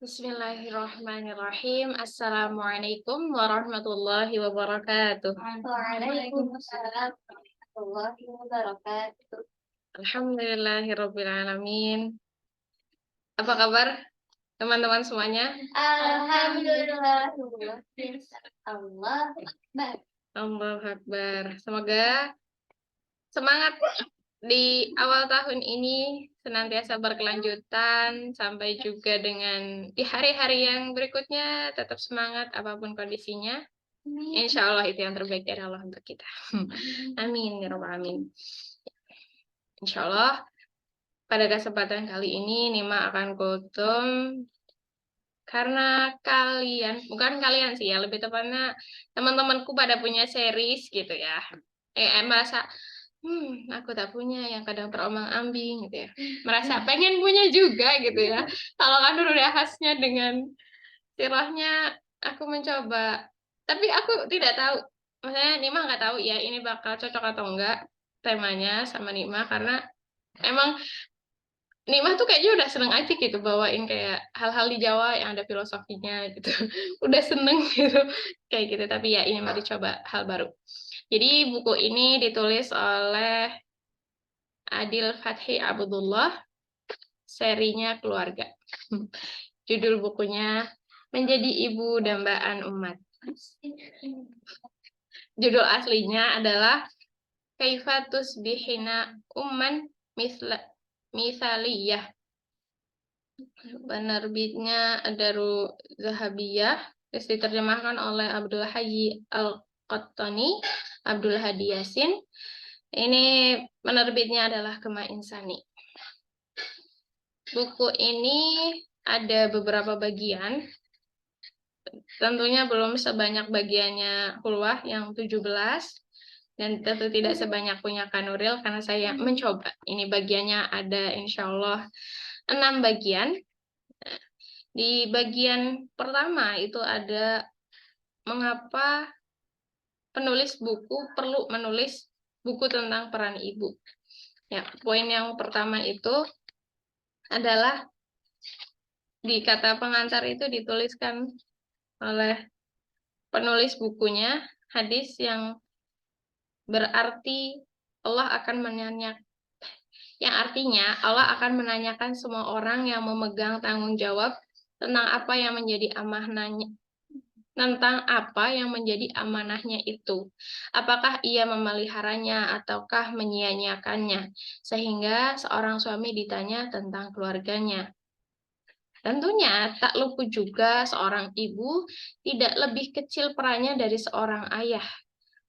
Bismillahirrahmanirrahim. Assalamualaikum warahmatullahi wabarakatuh. Waalaikumsalam warahmatullahi wabarakatuh. Alhamdulillahirabbil alamin. Apa kabar teman-teman semuanya? Alhamdulillah. Allah Akbar. Allahu Akbar. Semoga semangat di awal tahun ini senantiasa berkelanjutan sampai juga dengan di hari-hari yang berikutnya tetap semangat apapun kondisinya. Insya Allah itu yang terbaik dari Allah untuk kita. Amin ya rabbal alamin. Insya Allah pada kesempatan kali ini Nima akan kultum karena bukan kalian sih ya, lebih tepatnya teman-temanku pada punya series gitu ya. Merasa aku tak punya, yang kadang terombang-ambing gitu ya. Merasa pengen punya juga gitu ya. Kalau kan udah khasnya dengan sirahnya, aku mencoba. Tapi aku tidak tahu, maksudnya Nima nggak tahu ya ini bakal cocok atau enggak temanya sama Nima, karena emang Nima tuh kayaknya udah seneng aja gitu bawain kayak hal-hal di Jawa yang ada filosofinya gitu. Udah seneng gitu kayak gitu. Tapi ya ini mari coba hal baru. Jadi buku ini ditulis oleh Adil Fathi Abdullah, serinya Keluarga. Judul bukunya Menjadi Ibu Dambaan Umat. Judul aslinya adalah Kaifatus Bihina Umman Misaliyah. Penerbitnya Daru Zahabiyah, terus diterjemahkan oleh Abdul Hayy Al-Qattani, Abdul Hadi Yasin. Ini penerbitnya adalah Gema Insani. Buku ini ada beberapa bagian. Tentunya belum sebanyak bagiannya Hulwah yang 17. Dan tentu tidak sebanyak punya Kanuril karena saya mencoba. Ini bagiannya ada insya Allah 6 bagian. Di bagian pertama itu ada mengapa penulis buku perlu menulis buku tentang peran ibu. Ya, poin yang pertama itu adalah di kata pengantar itu dituliskan oleh penulis bukunya hadis yang berarti Allah akan menanyakan, yang artinya Allah akan menanyakan semua orang yang memegang tanggung jawab tentang apa yang menjadi amanahnya itu. Apakah ia memeliharanya ataukah menyia-nyiakannya, sehingga seorang suami ditanya tentang keluarganya. Tentunya tak luput juga seorang ibu tidak lebih kecil perannya dari seorang ayah,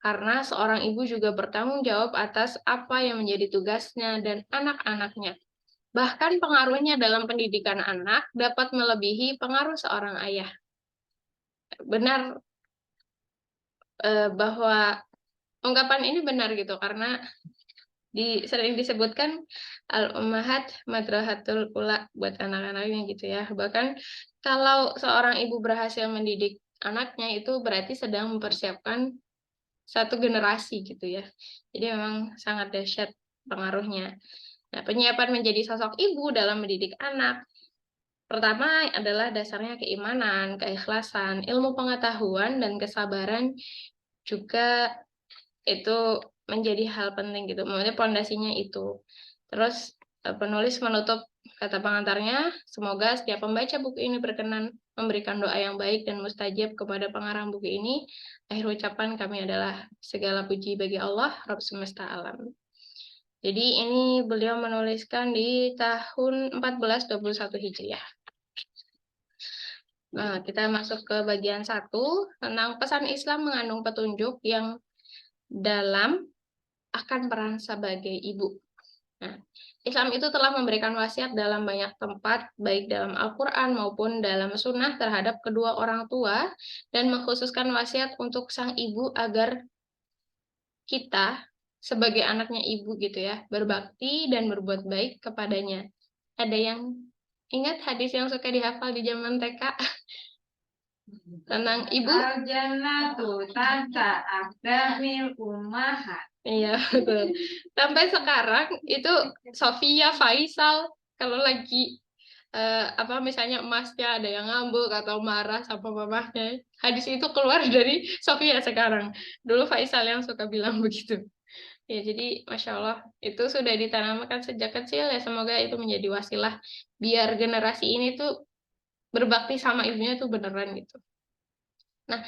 karena seorang ibu juga bertanggung jawab atas apa yang menjadi tugasnya dan anak-anaknya. Bahkan pengaruhnya dalam pendidikan anak dapat melebihi pengaruh seorang ayah. Benar bahwa ungkapan ini benar gitu, karena sering disebutkan al-ummahat madrahatul ula buat anak-anaknya gitu ya. Bahkan kalau seorang ibu berhasil mendidik anaknya itu berarti sedang mempersiapkan satu generasi gitu ya. Jadi memang sangat dahsyat pengaruhnya. Nah, penyiapan menjadi sosok ibu dalam mendidik anak pertama adalah dasarnya keimanan, keikhlasan, ilmu pengetahuan, dan kesabaran juga itu menjadi hal penting gitu. Maksudnya pondasinya itu. Terus penulis menutup kata pengantarnya, semoga setiap pembaca buku ini berkenan memberikan doa yang baik dan mustajab kepada pengarang buku ini. Akhir ucapan kami adalah segala puji bagi Allah, Rabb semesta alam. Jadi ini beliau menuliskan di tahun 1421 Hijriah. Nah, kita masuk ke bagian 1 tentang pesan Islam mengandung petunjuk yang dalam akan peran sebagai ibu. Nah, Islam itu telah memberikan wasiat dalam banyak tempat, baik dalam Al-Quran maupun dalam sunnah terhadap kedua orang tua, dan mengkhususkan wasiat untuk sang ibu agar kita sebagai anaknya ibu gitu ya, berbakti dan berbuat baik kepadanya. Ada yang ingat hadis yang suka dihafal di zaman TK tentang ibu? Al-jannatu tahta aqdamil ummahat. Iya, betul. Sampai sekarang itu Sofia, Faisal, kalau lagi apa misalnya emasnya ada yang ngambek atau marah sama mamahnya. Hadis itu keluar dari Sofia sekarang. Dulu Faisal yang suka bilang begitu. Ya, jadi Masya Allah itu sudah ditanamkan sejak kecil ya. Semoga itu menjadi wasilah biar generasi ini tuh berbakti sama ibunya tuh beneran gitu. Nah,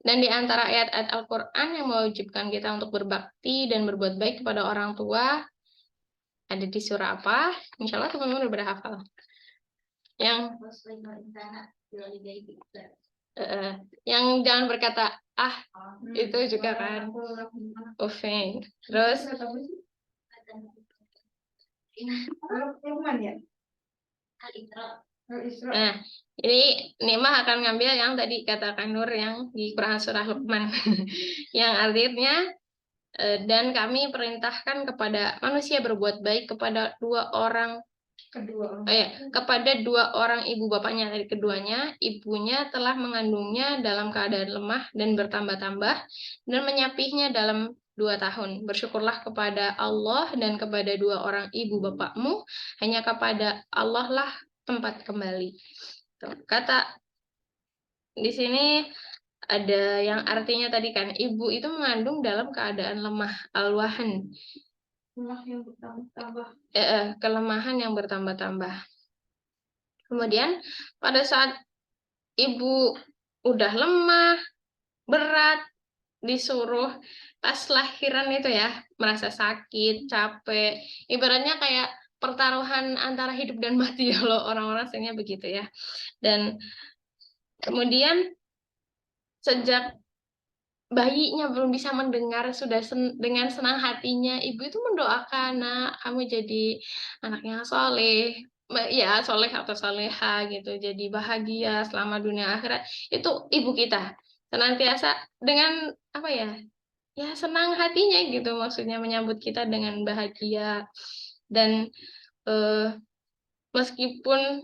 dan di antara ayat-ayat Al-Quran yang mewajibkan kita untuk berbakti dan berbuat baik kepada orang tua ada di surah apa? Insya Allah teman-teman udah pada hafal. Yang yang jangan berkata ah itu juga kan offense. Terus nah, ini Nima akan ngambil yang tadi katakan Nur yang di Quran surah Luqman yang artinya dan kami perintahkan kepada manusia berbuat baik kepada kepada dua orang ibu bapaknya dari keduanya, ibunya telah mengandungnya dalam keadaan lemah dan bertambah-tambah dan menyapihnya dalam 2 tahun. Bersyukurlah kepada Allah dan kepada dua orang ibu bapakmu, hanya kepada Allah lah tempat kembali. Kata di sini ada yang artinya tadi kan ibu itu mengandung dalam keadaan lemah, alwahan, kelemahan yang bertambah-tambah. Kemudian pada saat ibu udah lemah, berat, disuruh pas lahiran itu ya, merasa sakit, capek, ibaratnya kayak pertaruhan antara hidup dan mati ya loh, orang-orang seringnya begitu ya. Dan kemudian sejak bayinya belum bisa mendengar sudah dengan senang hatinya ibu itu mendoakan nak kamu jadi anak yang soleh ya soleh atau soleha gitu jadi bahagia selama dunia akhirat itu ibu kita senantiasa dengan apa ya ya senang hatinya gitu maksudnya menyambut kita dengan bahagia dan meskipun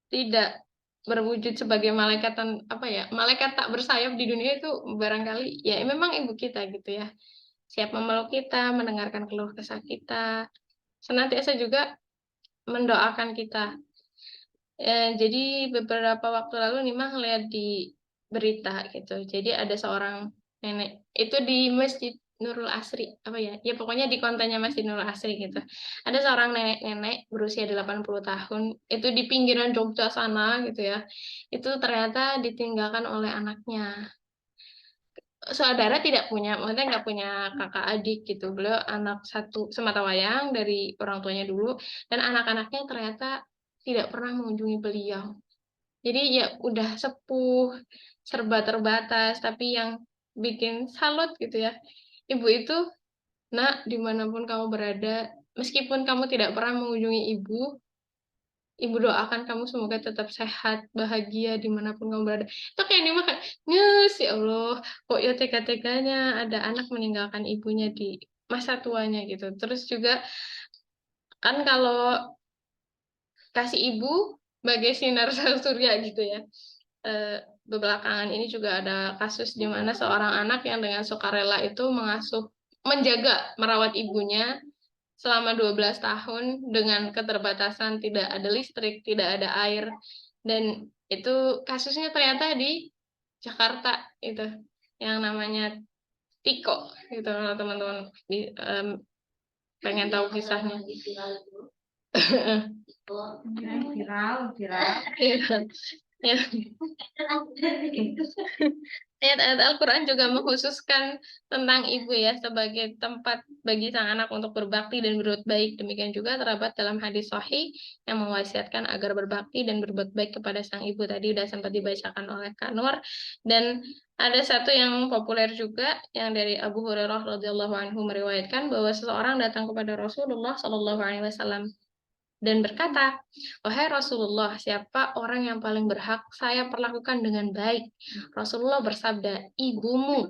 tidak berwujud sebagai malaikat apa ya malaikat tak bersayap di dunia itu barangkali ya memang ibu kita gitu ya siap memeluk kita mendengarkan keluh kesah kita senantiasa juga mendoakan kita jadi beberapa waktu lalu Nima ngeliat di berita gitu jadi ada seorang nenek itu di Masjid Nurul Asri apa ya ya pokoknya di kontennya Masjid Nurul Asri gitu ada seorang nenek-nenek berusia 80 tahun itu di pinggiran Jogja sana gitu ya itu ternyata ditinggalkan oleh anaknya saudara tidak punya maksudnya nggak punya kakak adik gitu beliau anak satu semata wayang dari orang tuanya dulu dan anak-anaknya ternyata tidak pernah mengunjungi beliau jadi ya udah sepuh serba terbatas tapi yang bikin salut gitu ya ibu itu nak dimanapun kamu berada meskipun kamu tidak pernah mengunjungi ibu doakan kamu semoga tetap sehat bahagia dimanapun kamu berada itu kayak ini mah nyes ya Allah kok ya tega-teganya ada anak meninggalkan ibunya di masa tuanya gitu terus juga kan kalau kasih ibu bagai sinar sang surya gitu ya belakangan ini juga ada kasus di mana seorang anak yang dengan sukarela itu menjaga merawat ibunya selama 12 tahun dengan keterbatasan tidak ada listrik, tidak ada air dan itu kasusnya ternyata di Jakarta itu yang namanya Tiko gitu kalau teman-teman pengen tahu kisahnya. Viral. Ya. Ayat-ayat Al-Quran juga mengkhususkan tentang ibu ya sebagai tempat bagi sang anak untuk berbakti dan berbuat baik. Demikian juga terdapat dalam hadis sahih yang mewasiatkan agar berbakti dan berbuat baik kepada sang ibu. Tadi sudah sempat dibacakan oleh Kak Nur. Dan ada satu yang populer juga yang dari Abu Hurairah radhiyallahu anhu meriwayatkan bahwa seseorang datang kepada Rasulullah Shallallahu alaihi wasallam dan berkata, "Wahai Rasulullah, siapa orang yang paling berhak saya perlakukan dengan baik?" Rasulullah bersabda, "Ibumu."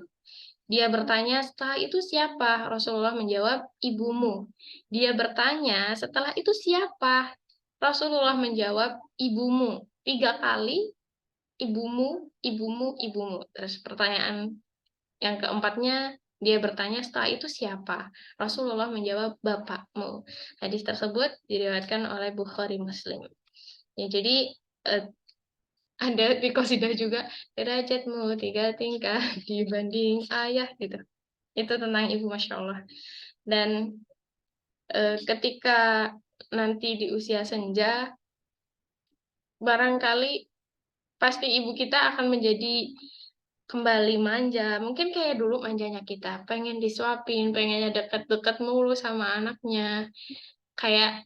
Dia bertanya, "Setelah itu siapa?" Rasulullah menjawab, "Ibumu." Dia bertanya, "Setelah itu siapa?" Rasulullah menjawab, "Ibumu." 3 kali, "Ibumu, ibumu, ibumu." Terus pertanyaan yang keempatnya Dia bertanya, "Setelah itu siapa?" Rasulullah menjawab, "Bapakmu." Hadis tersebut diriwayatkan oleh Bukhari Muslim. Ya, jadi ada di qasidah juga, derajatmu 3 tingkat dibanding ayah gitu. Itu tentang ibu, Masya Allah. Dan ketika nanti di usia senja, barangkali pasti ibu kita akan menjadi kembali manja. Mungkin kayak dulu manjanya kita, pengen disuapin, pengennya deket-deket mulu sama anaknya. Kayak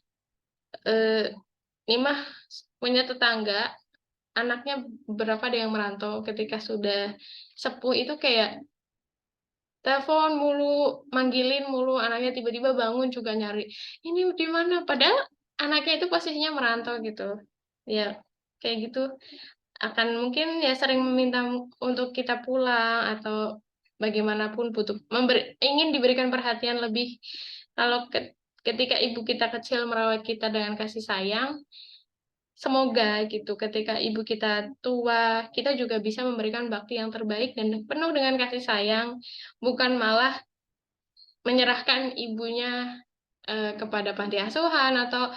Nimah punya tetangga, anaknya beberapa ada yang merantau, ketika sudah sepuh itu kayak telepon mulu, manggilin mulu, anaknya tiba-tiba bangun juga nyari, "Ini di mana?" Padahal anaknya itu posisinya merantau gitu. Ya, kayak gitu. Akan mungkin ya sering meminta untuk kita pulang atau bagaimanapun butuh ingin diberikan perhatian lebih. Kalau ketika ibu kita kecil merawat kita dengan kasih sayang, semoga gitu ketika ibu kita tua, kita juga bisa memberikan bakti yang terbaik dan penuh dengan kasih sayang, bukan malah menyerahkan ibunya kepada panti asuhan atau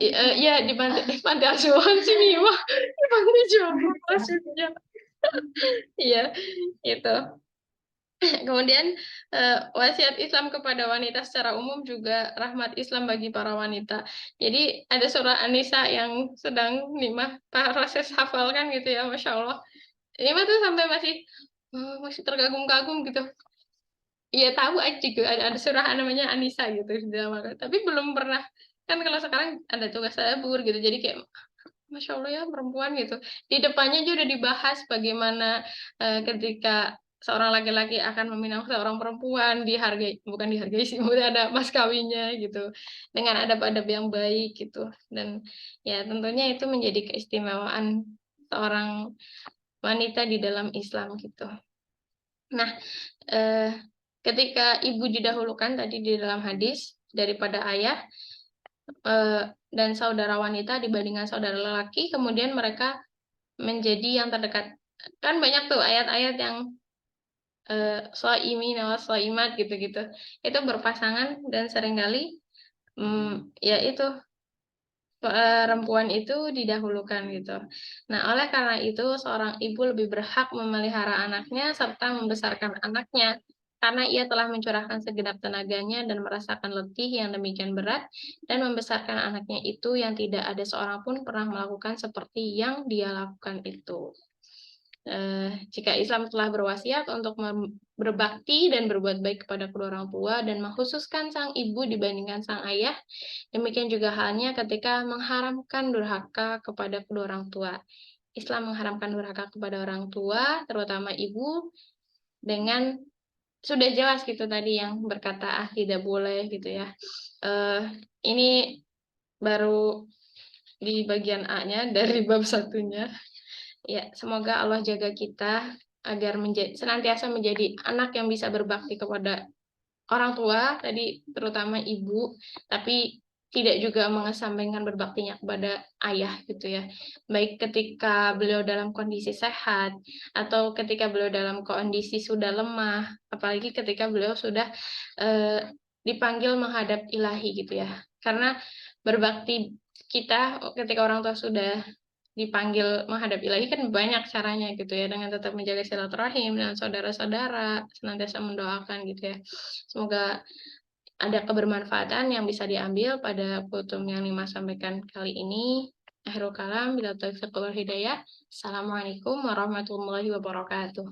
ya di panti panti asuhan sih Mima, di panti jompo maksudnya. Iya, itu. Kemudian wasiat Islam kepada wanita secara umum juga rahmat Islam bagi para wanita. Jadi ada surah An-Nisa yang sedang Nimah proses hafalkan gitu ya, Masya Allah. Nimah tuh sampai masih terkagum-kagum gitu. Iya tahu aja juga ada surah namanya An-Nisa gitu di dalam Al-Quran. Tapi belum pernah, kan kalau sekarang ada tugas tabur gitu. Jadi kayak Masya Allah ya perempuan gitu. Di depannya juga udah dibahas bagaimana ketika seorang laki-laki akan meminang seorang perempuan dihargai, bukan dihargai sih, udah ada mas kawinnya gitu. Dengan adab-adab yang baik gitu. Dan ya tentunya itu menjadi keistimewaan seorang wanita di dalam Islam gitu. Nah, eh, ketika ibu didahulukan tadi di dalam hadis daripada ayah, dan saudara wanita dibandingkan saudara lelaki, kemudian mereka menjadi yang terdekat. Kan banyak tuh ayat-ayat yang soimi nawas soimat gitu-gitu. Itu berpasangan dan seringkali ya itu perempuan itu didahulukan gitu. Nah, oleh karena itu seorang ibu lebih berhak memelihara anaknya serta membesarkan anaknya karena ia telah mencurahkan segenap tenaganya dan merasakan letih yang demikian berat dan membesarkan anaknya itu yang tidak ada seorang pun pernah melakukan seperti yang dia lakukan itu. Jika Islam telah berwasiat untuk berbakti dan berbuat baik kepada kedua orang tua dan mengkhususkan sang ibu dibandingkan sang ayah, demikian juga halnya ketika mengharamkan durhaka kepada kedua orang tua. Islam mengharamkan durhaka kepada orang tua, terutama ibu, dengan sudah jelas gitu tadi yang berkata tidak boleh gitu ya. Ini baru di bagian A-nya dari bab satunya. Ya, semoga Allah jaga kita agar senantiasa menjadi anak yang bisa berbakti kepada orang tua, tadi terutama ibu, tapi tidak juga mengesampingkan berbaktinya kepada ayah gitu ya. Baik ketika beliau dalam kondisi sehat atau ketika beliau dalam kondisi sudah lemah, apalagi ketika beliau sudah dipanggil menghadap ilahi gitu ya. Karena berbakti kita ketika orang tua sudah dipanggil menghadap ilahi kan banyak caranya gitu ya, dengan tetap menjaga silaturahim dengan saudara-saudara, senantiasa mendoakan gitu ya. Semoga ada kebermanfaatan yang bisa diambil pada kultum yang Nima sampaikan kali ini. Akhirul kalam, bila taufiq wal hidayah. Assalamualaikum warahmatullahi wabarakatuh.